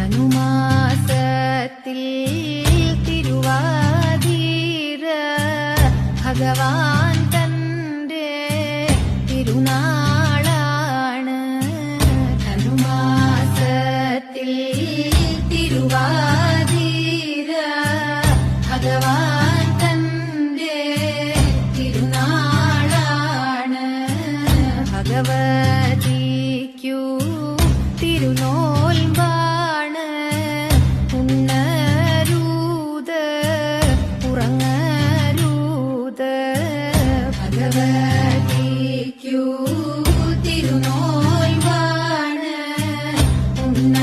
ധനുമാസത്തിൽ തിരുവാതിര ഭഗവാൻ തന്റെ തിരുനാളാണ്. ധനുമാസത്തിൽ തിരുവാതിര ഭഗവാൻ തന്റെ തിരുനാളാണ്. ഭഗവതിക്കു തിരുനോൽമ്പാണ്. ഉണ്ണരുത് ഉറങ്ങരുത്. ഭഗവതിക്കു തിരുനോൽമ്പാണ്. ഉണ്ണ